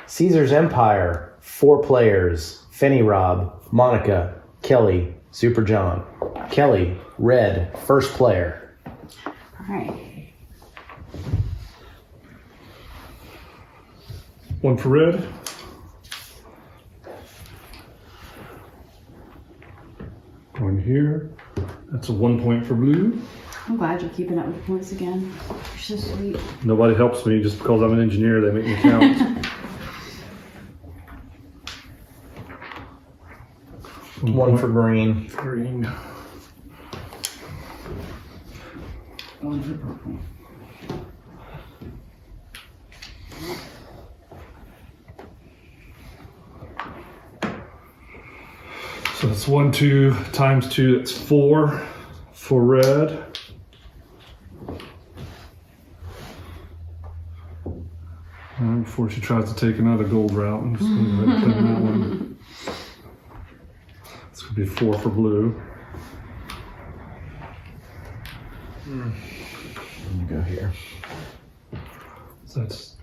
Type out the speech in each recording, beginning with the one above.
Caesar's Empire, 4 players. Fenirob, Monica, Kelly, Super John. Kelly, red, first player. All right. 1 for red. Going here. That's a 1 point for blue. I'm glad you're keeping up with the points again. You're so sweet. Nobody helps me just because I'm an engineer. They make me count. 1 for green. Green. 1 for purple. So that's 1, 2 times 2. That's 4 for red. Before she tries to take another gold route, I'm just going to put that one. This could be 4 for blue. Let me go here. So that's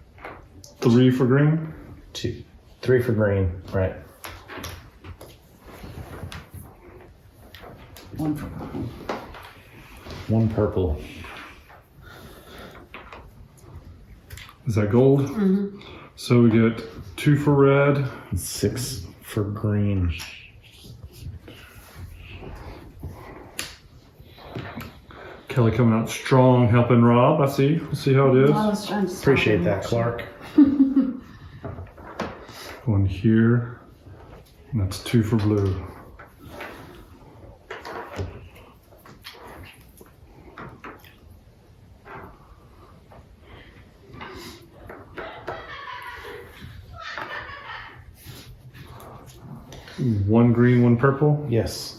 3 for green. 2, 3 for green. Right. 1 for purple. 1 purple. Is that gold? Mm-hmm. So we get 2 for red. 6 for green. Kelly coming out strong, helping Rob. I see. We'll see how it is. I was trying to stop Appreciate him, that, actually. Clark. Going here. And that's 2 for blue. One green, 1 purple. Yes.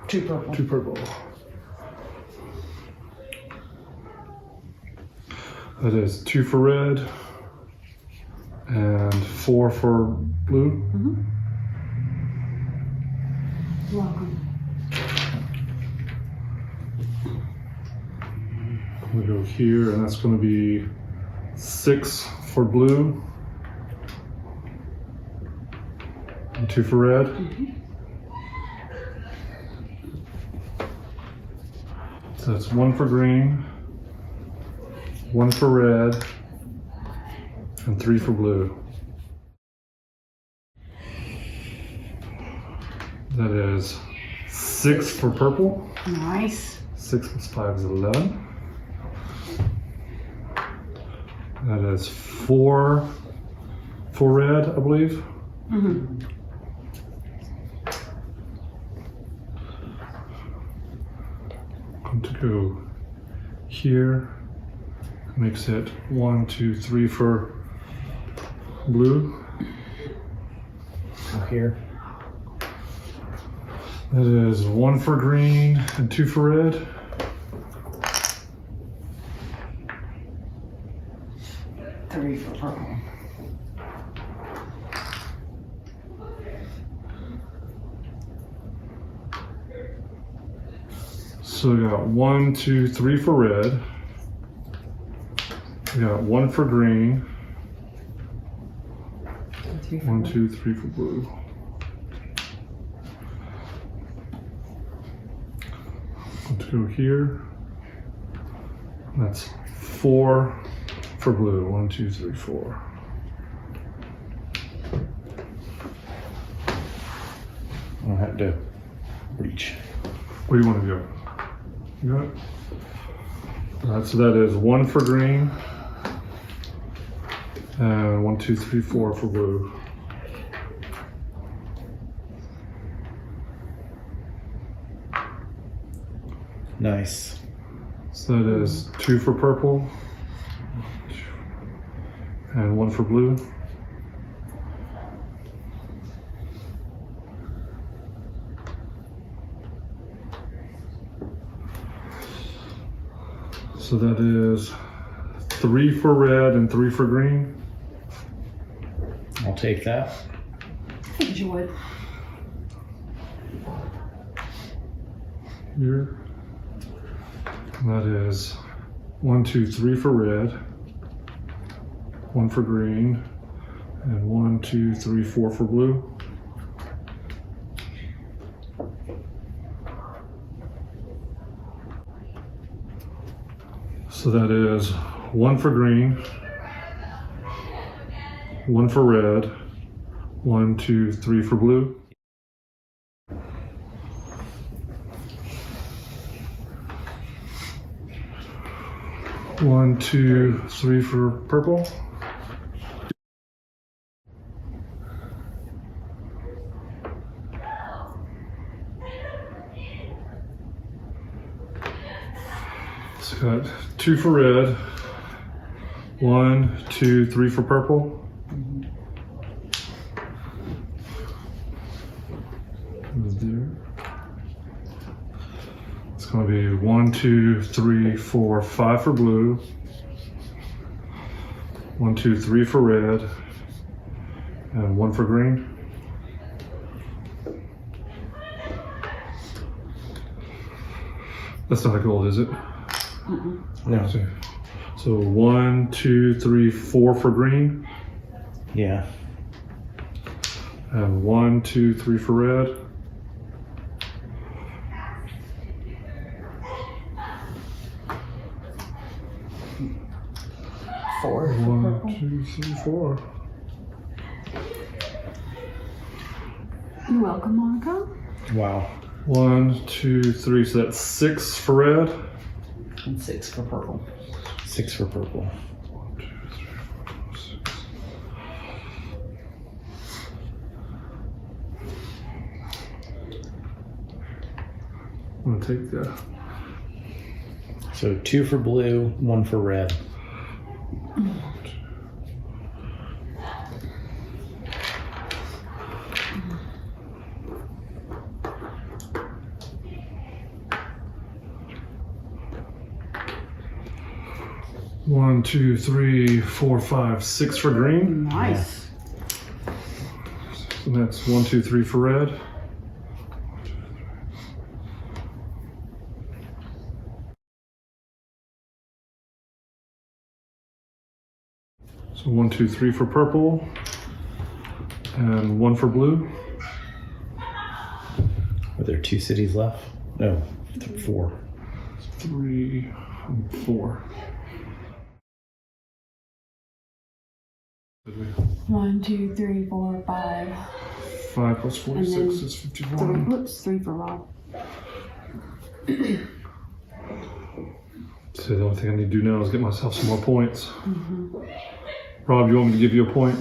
Two purple. 2 purple. That is 2 for red and 4 for blue. Mm-hmm. You're welcome. We go here, and that's going to be 6 for blue and 2 for red. Mm-hmm. So that's 1 for green, 1 for red, and 3 for blue. That is 6 for purple. Nice. 6 plus 5 is 11. That is 4 for red, I believe. Mm-hmm. Going to go here. Makes it 1, 2, 3 for blue. Go here. That is 1 for green and 2 for red. Three for purple. So we got 1, 2, 3 for red. We got 1 for green. 1, 2, 3 for blue. Let's go here. That's 4 for blue. 1, 2, 3, 4. I don't have to reach. Where do you want to go? You got it? All right, so that is 1 for green. And 1, 2, 3, 4 for blue. Nice. So that is 2 for purple. And 1 for blue. So that is 3 for red and 3 for green. I'll take that. I figured you would. Here. And that is 1, 2, 3 for red, 1 for green, and 1, 2, 3, 4 for blue. So that is 1 for green, 1 for red, 1, 2, 3 for blue. One, 2, 3 for purple. It's got 2 for red, 1, 2, 3 for purple. There. It's going to be 1, 2, 3, 4, 5 for blue, 1, 2, 3 for red, and 1 for green. That's not a gold, is it? No. So 1, 2, 3, 4 for green, Yeah. and 1, 2, 3 for red. Four. 1, 2, 3, 4. You're welcome, Monica. Wow. 1, 2, 3. So that's 6 for red. And 6 for purple. 6 for purple. 1, 2, 3, 4, 5, 6. I'm gonna take that. So 2 for blue, 1 for red. One, 2, 3, 4, 5, 6 for green. Nice. And that's 1, 2, 3 for red. So 1, 2, 3 for purple, and 1 for blue. Are there 2 cities left? No, 4. 3 and 4. 1, 2, 3, 4, 5. 5 plus 46 And then is 51. 3 for Rob. So the only thing I need to do now is get myself some more points. Rob, you want me to give you a point?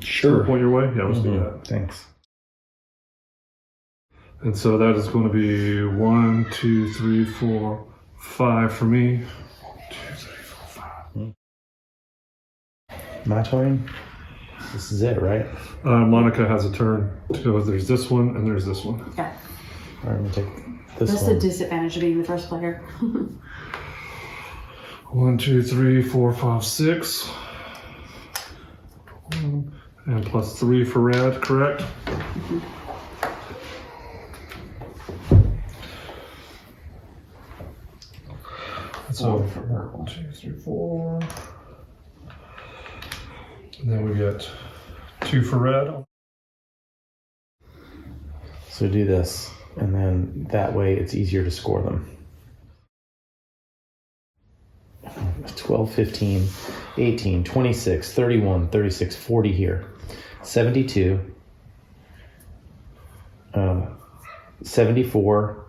Sure. Point your way? Yeah, let's do that. Thanks. And so that is going to be 1, 2, 3, 4, 5 for me. 2, 3, 4, 5. My turn? This is it, right? Monica has a turn. So there's this one and there's this one. Yeah. All right, I'm going to take this That's one. the disadvantage of being the first player. 1, 2, 3, 4, 5, 6. And plus 3 for red, correct? So 1, 2, 3, 4. And then we get 2 for red. So do this, and then that way it's easier to score them. 12, 15, 18, 26, 31, 36, 40 here. 72, 74,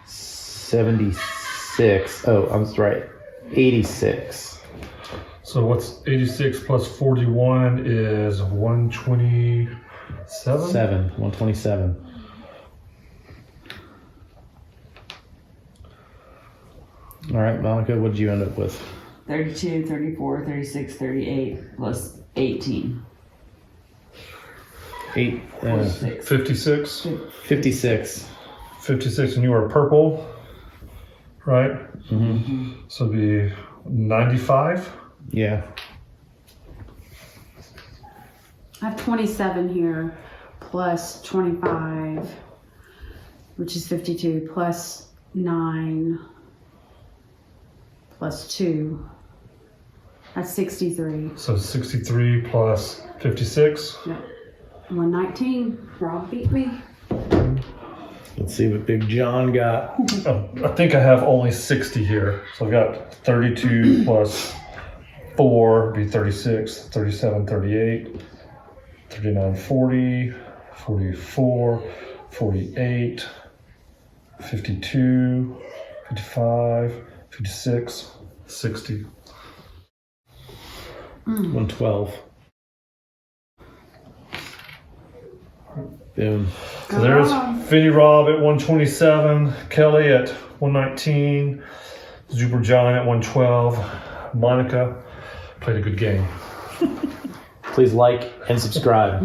76, oh, I'm right, 86. So what's 86 plus 41 is 127? 127. All right, Monica, what did you end up with? 32, 34, 36, 38, plus 18. 56? 56. 56, and you are purple, right? Mm-hmm. So it'd be 95. Yeah. I have 27 here, plus 25, which is 52, plus 9, plus 2. That's 63. So 63 plus 56. Yep. 119. Rob beat me. Let's see what Big John got. Oh, I think I have only 60 here. So I've got 32 plus 4 be 36, 37, 38, 39, 40, 44, 48, 52, 55, 56, 60. 112. Boom. So there's fenirob at 127, Kelly at 119, Zuber John at 112, Monica played a good game. Please like and subscribe.